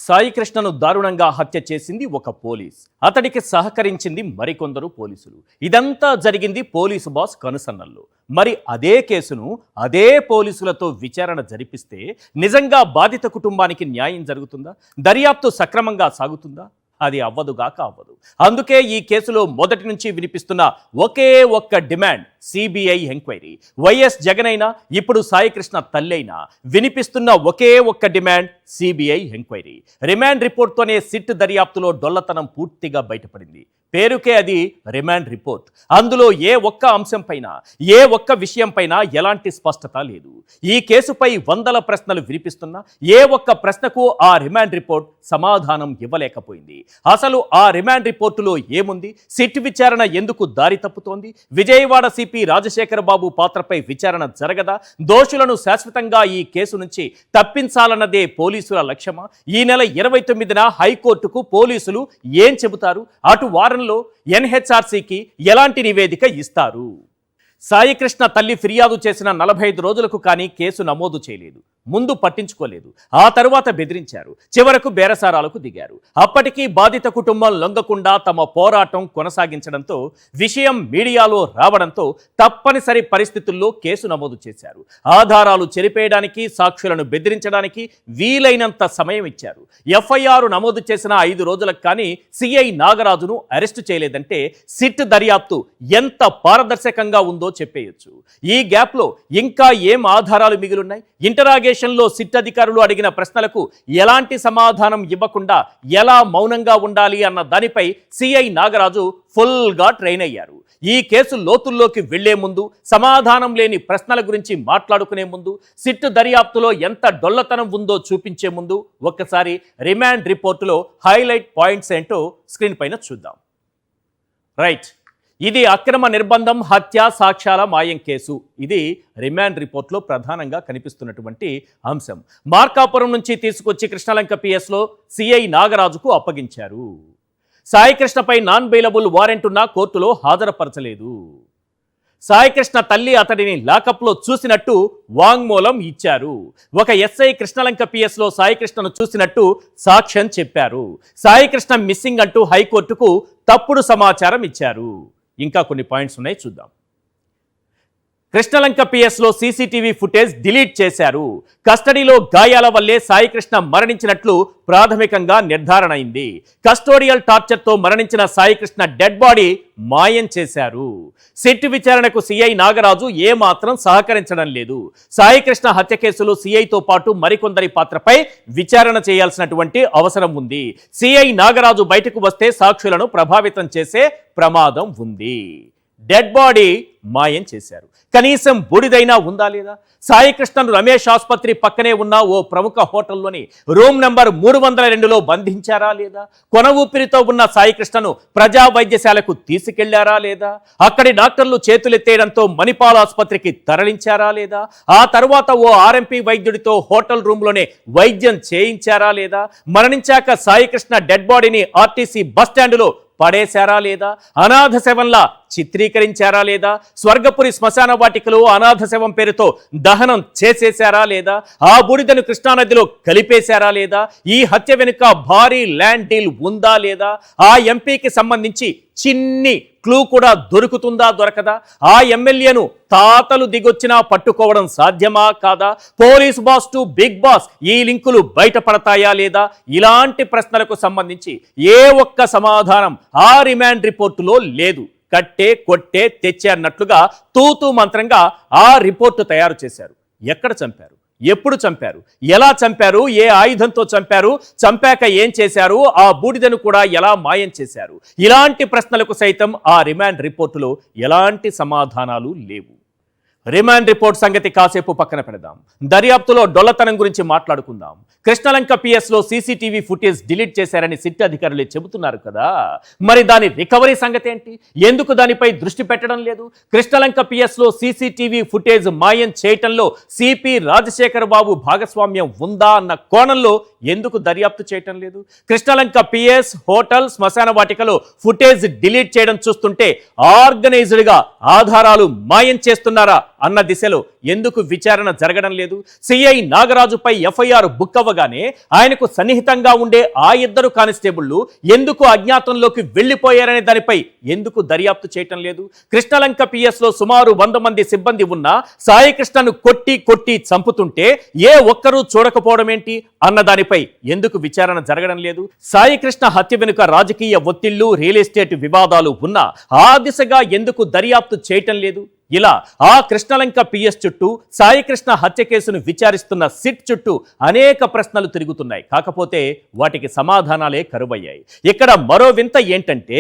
సాయి కృష్ణను దారుణంగా హత్య చేసింది ఒక పోలీస్. అతడికి సహకరించింది మరికొందరు పోలీసులు. ఇదంతా జరిగింది పోలీసు బాస్ కనుసన్నల్లో. మరి అదే కేసును అదే పోలీసులతో విచారణ జరిపిస్తే నిజంగా బాధిత కుటుంబానికి న్యాయం జరుగుతుందా? దర్యాప్తు సక్రమంగా సాగుతుందా? అది అవ్వదుగాక అవ్వదు. అందుకే ఈ కేసులో మొదటి నుంచి వినిపిస్తున్న ఒకే ఒక్క demand CBI enquiry. YS Jagan అయినా ఇప్పుడు సాయి కృష్ణ తల్లైనా వినిపిస్తున్న ఒకే ఒక్క డిమాండ్ సిబిఐ ఎంక్వైరీ. రిమాండ్ రిపోర్ట్తోనే సిట్ దర్యాప్తులో డొల్లతనం పూర్తిగా బయటపడింది. పేరుకే అది రిమాండ్ రిపోర్ట్. అందులో ఏ ఒక్క అంశంపైన ఏ ఒక్క విషయంపైన ఎలాంటి స్పష్టత లేదు. ఈ కేసుపై వందల ప్రశ్నలు వినిపిస్తున్నా ఏ ఒక్క ప్రశ్నకు ఆ రిమాండ్ రిపోర్ట్ సమాధానం ఇవ్వలేకపోయింది. అసలు ఆ రిమాండ్ రిపోర్టులో ఏముంది? సిట్ విచారణ ఎందుకు దారి తప్పుతోంది? విజయవాడ సిపి రాజశేఖర బాబు పాత్రపై విచారణ జరగదా? దోషులను శాశ్వతంగా ఈ కేసు నుంచి తప్పించాలన్నదే పోలీసుల లక్ష్యమా? ఈ నెల 29న హైకోర్టుకు పోలీసులు ఏం చెబుతారు? అటు వారంలో ఎన్హెచ్ఆర్సీకి ఎలాంటి నివేదిక ఇస్తారు? సాయి కృష్ణ తల్లి ఫిర్యాదు చేసిన 45 రోజులకు కానీ కేసు నమోదు చేయలేదు. ముందు పట్టించుకోలేదు, ఆ తరువాత బెదిరించారు, చివరకు బేరసారాలకు దిగారు. అప్పటికీ బాధిత కుటుంబం లొంగకుండా తమ పోరాటం కొనసాగించడంతో విషయం మీడియాలో రావడంతో తప్పనిసరి పరిస్థితుల్లో కేసు నమోదు చేశారు. ఆధారాలు చెరిపేయడానికి, సాక్షులను బెదిరించడానికి వీలైనంత సమయం ఇచ్చారు. ఎఫ్ఐఆర్ నమోదు చేసిన 5 రోజులకు కానీ సిఐ నాగరాజును అరెస్టు చేయలేదంటే సిట్ దర్యాప్తు ఎంత పారదర్శకంగా ఉందో చెప్పేయచ్చు. ఈ గ్యాప్లో ఇంకా ఏం ఆధారాలు మిగిలున్నాయి? ఇంటరాగేషన్లో సిట్ అధికారులు అడిగిన ప్రశ్నలకు ఎలాంటి సమాధానం ఇవ్వకుండా ఎలా మౌనంగా ఉండాలి అన్న దానిపై సిఐ నాగరాజు ఫుల్గా ట్రైన్ అయ్యారు. ఈ కేసు లోతుల్లోకి వెళ్లే ముందు, సమాధానం లేని ప్రశ్నల గురించి మాట్లాడుకునే ముందు, సిట్ దర్యాప్తులో ఎంత డొల్లతనం ఉందో చూపించే ముందు ఒక్కసారి రిమాండ్ రిపోర్టులో హైలైట్ పాయింట్స్ ఏంటో స్క్రీన్ పైన చూద్దాం. రైట్, ఇది అక్రమ నిర్బంధం, హత్య, సాక్ష్యాల మాయం కేసు. ఇది రిమాండ్ రిపోర్ట్లో ప్రధానంగా కనిపిస్తున్నటువంటి అంశం. మార్కాపురం నుంచి తీసుకొచ్చి కృష్ణలంక పిఎస్లో సిఐ నాగరాజుకు అప్పగించారు. సాయి కృష్ణపై నాన్ బెయిలబుల్ వారెంట్ ఉన్న కోర్టులో హాజరుపరచలేదు. సాయి కృష్ణ తల్లి అతడిని లాకప్లో చూసినట్టు వాంగ్మూలం ఇచ్చారు. ఒక ఎస్ఐ కృష్ణలంక పిఎస్లో సాయి కృష్ణను చూసినట్టు సాక్ష్యం చెప్పారు. సాయి కృష్ణ మిస్సింగ్ అంటూ హైకోర్టుకు తప్పుడు సమాచారం ఇచ్చారు. ఇంకా కొన్ని పాయింట్స్ ఉన్నాయి, చూద్దాం. కృష్ణలంక పిఎస్లో సీసీటీవీ ఫుటేజ్ డిలీట్ చేశారు. కస్టడీలో గాయాల వల్లే సాయి కృష్ణ మరణించినట్లు ప్రాథమికంగా నిర్ధారణ అయింది. కస్టోడియల్ టార్చర్తో మరణించిన సాయి కృష్ణ డెడ్ బాడీ మాయం చేశారు. సిట్ విచారణకు సిఐ నాగరాజు ఏమాత్రం సహకరించడం లేదు. సాయి కృష్ణ హత్య కేసులో సిఐతో పాటు మరికొందరి పాత్రపై విచారణ చేయాల్సినటువంటి అవసరం ఉంది. సిఐ నాగరాజు బయటకు వస్తే సాక్షులను ప్రభావితం చేసే ప్రమాదం ఉంది. డెడ్ బాడీ మాయం చేశారు. కనీసం బూడిదైనా ఉందా లేదా? సాయి కృష్ణను రమేష్ ఆసుపత్రి పక్కనే ఉన్న ఓ ప్రముఖ హోటల్లోని రూమ్ నెంబర్ 302లో బంధించారా లేదా? కొన ఊపిరితో ఉన్న సాయి కృష్ణను ప్రజా వైద్యశాలకు తీసుకెళ్లారా లేదా? అక్కడి డాక్టర్లు చేతులెత్తేయడంతో మణిపాల్ ఆసుపత్రికి తరలించారా లేదా? ఆ తర్వాత ఓ ఆర్ఎంపీ వైద్యుడితో హోటల్ రూమ్లోనే వైద్యం చేయించారా లేదా? మరణించాక సాయి కృష్ణ డెడ్ బాడీని ఆర్టీసీ బస్టాండులో పడేశారా లేదా? అనాథ శవంలా చిత్రీకరించారా లేదా? స్వర్గపురి శ్మశాన వాటికలో అనాథ శవం పేరుతో దహనం చేసేశారా లేదా? ఆ బూడిదను కృష్ణానదిలో కలిపేశారా లేదా? ఈ హత్య వెనుక భారీ ల్యాండ్ డీల్ ఉందా లేదా? ఆ ఎంపీకి సంబంధించి చిన్ని క్లూ కూడా దొరుకుతుందా దొరకదా? ఆ ఎమ్మెల్యేను తాతలు దిగొచ్చినా పట్టుకోవడం సాధ్యమా కాదా? Police boss to big boss ఈ లింకులు బయటపడతాయా లేదా? ఇలాంటి ప్రశ్నలకు సంబంధించి ఏ ఒక్క సమాధానం ఆ రిమాండ్ రిపోర్టులో లేదు. కట్టే కొట్టే తెచ్చే అన్నట్లుగా తూతూ మంత్రంగా ఆ రిపోర్టు తయారు చేశారు. ఎక్కడ చంపారు? ఎప్పుడు చంపారు? ఎలా చంపారు? ఏ ఆయుధంతో చంపారు? చంపాక ఏం చేశారు? ఆ బూడిదను కూడా ఎలా మాయం చేశారు? ఇలాంటి ప్రశ్నలకు సైతం ఆ రిమాండ్ రిపోర్టులో ఎలాంటి సమాధానాలు లేవు. రిమాండ్ రిపోర్ట్ సంగతి కాసేపు పక్కన పెడదాం. దర్యాప్తులో డొల్లతనం గురించి మాట్లాడుకుందాం. కృష్ణలంక పిఎస్లో సీసీటీవీ ఫుటేజ్ డిలీట్ చేశారని సిట్ అధికారులే చెబుతున్నారు కదా, మరి దాని రికవరీ సంగతి ఏంటి? ఎందుకు దానిపై దృష్టి పెట్టడం లేదు? కృష్ణలంక పిఎస్లో సీసీటీవీ ఫుటేజ్ మాయం చేయటంలో సిపి రాజశేఖర బాబు భాగస్వామ్యం ఉందా అన్న కోణంలో ఎందుకు దర్యాప్తు చేయటం లేదు? కృష్ణలంక పిఎస్, హోటల్, శ్మశాన వాటికలో ఫుటేజ్ డిలీట్ చేయడం చూస్తుంటే ఆర్గనైజ్డ్గా ఆధారాలు మాయం చేస్తున్నారా అన్న దిశలో ఎందుకు విచారణ జరగడం లేదు? సిఐ నాగరాజుపై ఎఫ్ఐఆర్ బుక్ అవ్వగానే ఆయనకు సన్నిహితంగా ఉండే ఆ ఇద్దరు కానిస్టేబుళ్లు ఎందుకు అజ్ఞాతంలోకి వెళ్లిపోయారనే దానిపై ఎందుకు దర్యాప్తు చేయటం లేదు? కృష్ణలంక పిఎస్ లో సుమారు 100 మంది సిబ్బంది ఉన్న సాయి కృష్ణను కొట్టి చంపుతుంటే ఏ ఒక్కరూ చూడకపోవడం ఏంటి అన్న దానిపై ఎందుకు విచారణ జరగడం లేదు? సాయి కృష్ణ హత్య వెనుక రాజకీయ ఒత్తిళ్లు, రియల్ ఎస్టేట్ వివాదాలు ఉన్నా ఆ దిశగా ఎందుకు దర్యాప్తు చేయటం లేదు? ఇలా ఆ కృష్ణలంక పిఎస్ చుట్టూ సాయి కృష్ణ హత్య కేసును విచారిస్తున్న సిట్ చుట్టూ అనేక ప్రశ్నలు తిరుగుతున్నాయి. కాకపోతే వాటికి సమాధానాలే కరువయ్యాయి. ఇక్కడ మరో వింత ఏంటంటే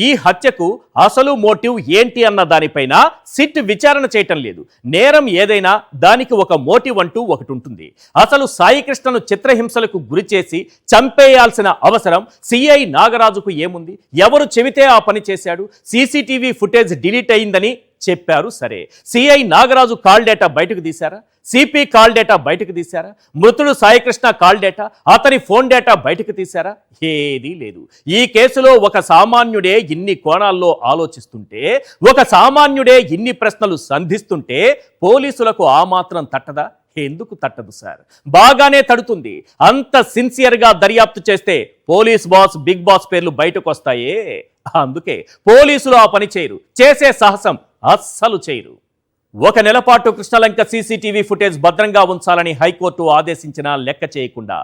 ఈ హత్యకు అసలు మోటివ్ ఏంటి అన్న దానిపైన సిట్ విచారణ చేయటం లేదు. నేరం ఏదైనా దానికి ఒక మోటివ్ అంటూ ఒకటి ఉంటుంది. అసలు సాయి కృష్ణను చిత్రహింసలకు గురి చేసి చంపేయాల్సిన అవసరం సిఐ నాగరాజుకు ఏముంది? ఎవరు చెబితే ఆ పని చేశాడు? సీసీటీవీ ఫుటేజ్ డిలీట్ అయిందని చెప్పారు. సరే, సిఐ నాగరాజు కాల్ డేటా బయటకు తీశారా? సిపి కాల్ డేటా బయటకు తీశారా? మృతుడు సాయికృష్ణ కాల్ డేటా, అతని ఫోన్ డేటా బయటకు తీశారా? ఏదీ లేదు. ఈ కేసులో ఒక సామాన్యుడే ఇన్ని కోణాల్లో ఆలోచిస్తుంటే, ఒక సామాన్యుడే ఇన్ని ప్రశ్నలు సంధిస్తుంటే పోలీసులకు ఆ మాత్రం తట్టదా? ఎందుకు తట్టదు సార్? బాగానే తడుతుంది. అంత సిన్సియర్గా దర్యాప్తు చేస్తే పోలీస్ బాస్, బిగ్ బాస్ పేర్లు బయటకు వస్తాయే. అందుకే పోలీసులు ఆ పని చేయరు, చేసే సాహసం అస్సలు చేయరు. 1 నెల పాటు కృష్ణలంక సీసీటీవీ ఫుటేజ్ భద్రంగా ఉంచాలని హైకోర్టు ఆదేశించినా లెక్క చేయకుండా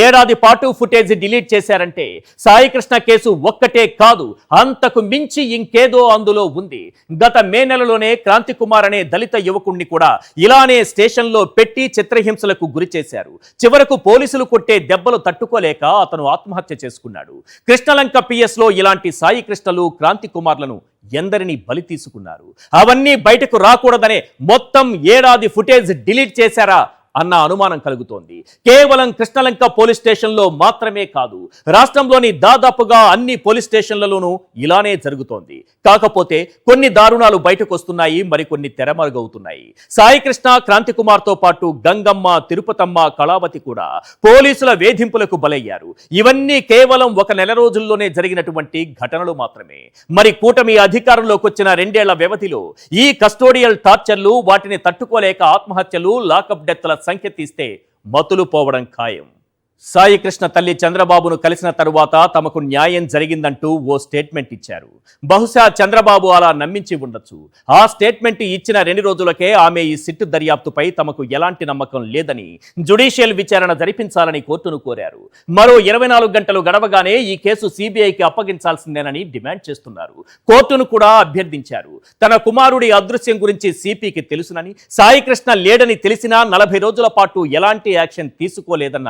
ఏడాది పాటు ఫుటేజ్ డిలీట్ చేశారంటే సాయి కృష్ణ కేసు ఒక్కటే కాదు, అంతకు మించి ఇంకేదో అందులో ఉంది. గత మే నెలలోనే క్రాంతి కుమార్ అనే దళిత యువకుణ్ణి కూడా ఇలానే స్టేషన్లో పెట్టి చిత్రహింసలకు గురి చేశారు. చివరకు పోలీసులు కొట్టే దెబ్బలు తట్టుకోలేక అతను ఆత్మహత్య చేసుకున్నాడు. కృష్ణలంక పిఎస్ లో ఇలాంటి సాయి కృష్ణలు, క్రాంతి కుమార్లను ఎందరిని బలి తీసుకున్నారు? అవన్నీ బయటకు రాకూడదనే మొత్తం ఏడాది ఫుటేజ్ డిలీట్ చేశారా అన్న అనుమానం కలుగుతోంది. కేవలం కృష్ణలంక పోలీస్ స్టేషన్లో మాత్రమే కాదు, రాష్ట్రంలోని దాదాపుగా అన్ని పోలీస్ స్టేషన్లలోనూ ఇలానే జరుగుతోంది. కాకపోతే కొన్ని దారుణాలు బయటకు వస్తున్నాయి, మరికొన్ని తెరమరుగవుతున్నాయి. సాయి కృష్ణ, క్రాంతి కుమార్తో పాటు గంగమ్మ, తిరుపతమ్మ, కళావతి కూడా పోలీసుల వేధింపులకు బలయ్యారు. ఇవన్నీ కేవలం 1 నెల రోజుల్లోనే జరిగినటువంటి ఘటనలు మాత్రమే. మరి కూటమి అధికారంలోకి వచ్చిన 2 ఏళ్ల వ్యవధిలో ఈ కస్టోడియల్ టార్చర్లు, వాటిని తట్టుకోలేక ఆత్మహత్యలు, లాకప్ డెత్ల సంఖ్య తీస్తే మతులు పోవడం ఖాయం. సాయి కృష్ణ తల్లి చంద్రబాబును కలిసిన తరువాత తమకు న్యాయం జరిగిందంటూ ఓ స్టేట్మెంట్ ఇచ్చారు. బహుశా చంద్రబాబు అలా నమ్మించి ఉండొచ్చు. ఆ స్టేట్మెంట్ ఇచ్చిన 2 రోజులకే ఆమె ఈ సిట్టు దర్యాప్తుపై తమకు ఎలాంటి నమ్మకం లేదని జ్యుడిషియల్ విచారణ జరిపించాలని కోర్టును కోరారు. మరో 24 గంటలు గడవగానే ఈ కేసు సిబిఐకి అప్పగించాల్సిందేనని డిమాండ్ చేస్తున్నారు. కోర్టును కూడా అభ్యర్థించారు. తన కుమారుడి అదృశ్యం గురించి సిపికి తెలుసునని, సాయి కృష్ణ లేడని తెలిసినా 40 రోజుల పాటు ఎలాంటి యాక్షన్ తీసుకోలేదన్న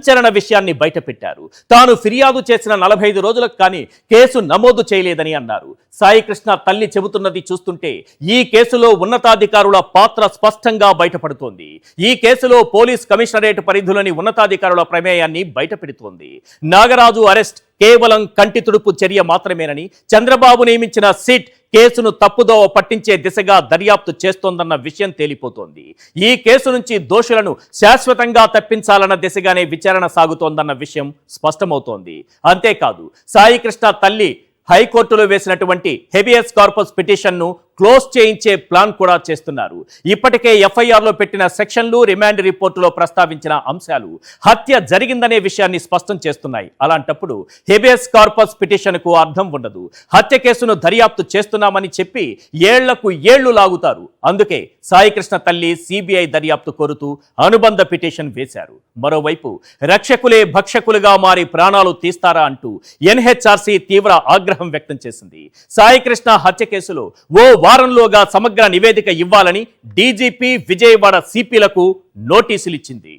సంచలన విషయాన్ని బయటపెట్టారు. తాను ఫిర్యాదు చేసిన 45 రోజులకు కానీ కేసు నమోదు చేయలేదని అన్నారు. సాయి కృష్ణ తల్లి చెబుతున్నది చూస్తుంటే ఈ కేసులో ఉన్నతాధికారుల పాత్ర స్పష్టంగా బయటపడుతోంది. ఈ కేసులో పోలీస్ కమిషనరేట్ పరిధిలోని ఉన్నతాధికారుల ప్రమేయాన్ని బయటపెడుతోంది. నాగరాజు అరెస్ట్ కేవలం కంటి తుడుపు చర్య మాత్రమేనని, చంద్రబాబు నియమించిన సిట్ కేసును తప్పుదోవ పట్టించే దిశగా దర్యాప్తు చేస్తోందన్న విషయం తేలిపోతోంది. ఈ కేసు నుంచి దోషులను శాశ్వతంగా తప్పించాలన్న దిశగానే విచారణ సాగుతోందన్న విషయం స్పష్టమవుతోంది. అంతేకాదు, సాయి కృష్ణ తల్లి హైకోర్టులో వేసినటువంటి హెబియస్ కార్పస్ పిటిషన్ను క్లోజ్ చేయించే ప్లాన్ కూడా చేస్తున్నారు. ఇప్పటికే ఎఫ్ఐఆర్లో పెట్టిన సెక్షన్లు, రిమాండ్ రిపోర్టులో ప్రస్తావించిన అంశాలు హత్య జరిగిందనే విషయాన్ని స్పష్టం చేస్తున్నాయి. అలాంటప్పుడు హెబియస్ కార్పస్ పిటిషన్కు అర్థం ఉండదు. హత్య కేసును దర్యాప్తు చేస్తున్నామని చెప్పి ఏళ్లకు ఏళ్లు లాగుతారు. అందుకే సాయి కృష్ణ తల్లి సిబిఐ దర్యాప్తు కోరుతూ అనుబంధ పిటిషన్ వేశారు. మరోవైపు రక్షకులే భక్షకులుగా మారి ప్రాణాలు తీస్తారా అంటూ ఎన్హెచ్ఆర్సీ తీవ్ర ఆగ్రహం వ్యక్తం చేసింది. సాయి కృష్ణ హత్య కేసులో ఓ వారంలోగా సమగ్ర నివేదిక ఇవ్వాలని డీజీపీ, విజయవాడ సిపిలకు నోటీసులు ఇచ్చింది.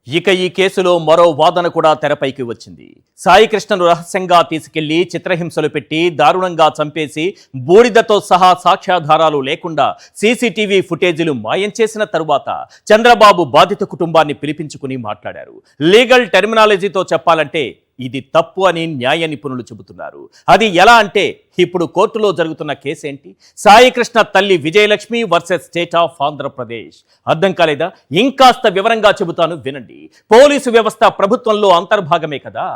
ఇక ఈ కేసులో మరో వాదన కూడా తెరపైకి వచ్చింది. సాయి కృష్ణను రహస్యంగా తీసుకెళ్లి చిత్రహింసలు పెట్టి దారుణంగా చంపేసి బూడిదతో సహా సాక్ష్యాధారాలు లేకుండా సీసీటీవీ ఫుటేజీలు మాయం చేసిన తరువాత చంద్రబాబు బాధిత కుటుంబాన్ని పిలిపించుకుని మాట్లాడారు. లీగల్ టెర్మినాలజీతో చెప్పాలంటే ఇది తప్పు అని న్యాయ నిపుణులు చెబుతున్నారు. అది ఎలా అంటే, ఇప్పుడు కోర్టులో జరుగుతున్న కేసేంటి? సాయి కృష్ణ తల్లి Vijayalakshmi versus state of Andhra Pradesh. అర్థం కాలేదా? ఇంకాస్త వివరంగా చెబుతాను వినండి. పోలీసు వ్యవస్థ ప్రభుత్వంలో అంతర్భాగమే కదా,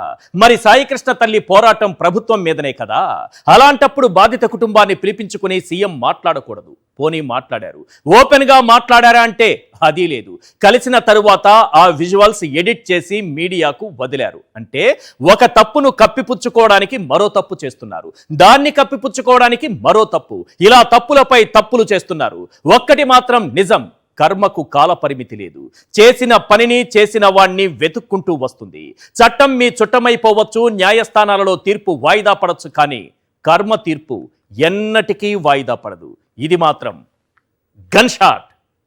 మరి సాయి కృష్ణ తల్లి పోరాటం ప్రభుత్వం మీదనే కదా. అలాంటప్పుడు బాధిత కుటుంబాన్ని పిలిపించుకుని సీఎం మాట్లాడకూడదు. పోనీ మాట్లాడారు. ఓపెన్గా మాట్లాడారా అంటే అది లేదు. కలిసిన తరువాత ఆ విజువల్స్ ఎడిట్ చేసి మీడియాకు వదిలారు. అంటే ఒక తప్పును కప్పిపుచ్చుకోవడానికి మరో తప్పు చేస్తున్నారు, దాన్ని కప్పిపుచ్చుకోవడానికి మరో తప్పు, ఇలా తప్పులపై తప్పులు చేస్తున్నారు. ఒక్కటి మాత్రం నిజం, కర్మకు కాల పరిమితి లేదు. చేసిన పనిని చేసిన వాణ్ణి వెతుక్కుంటూ వస్తుంది. చట్టం మీ చుట్టమైపోవచ్చు, న్యాయస్థానాలలో తీర్పు వాయిదా పడవచ్చు, కానీ కర్మ తీర్పు ఎన్నటికీ వాయిదా పడదు. ఇది మాత్రం గన్ షాట్.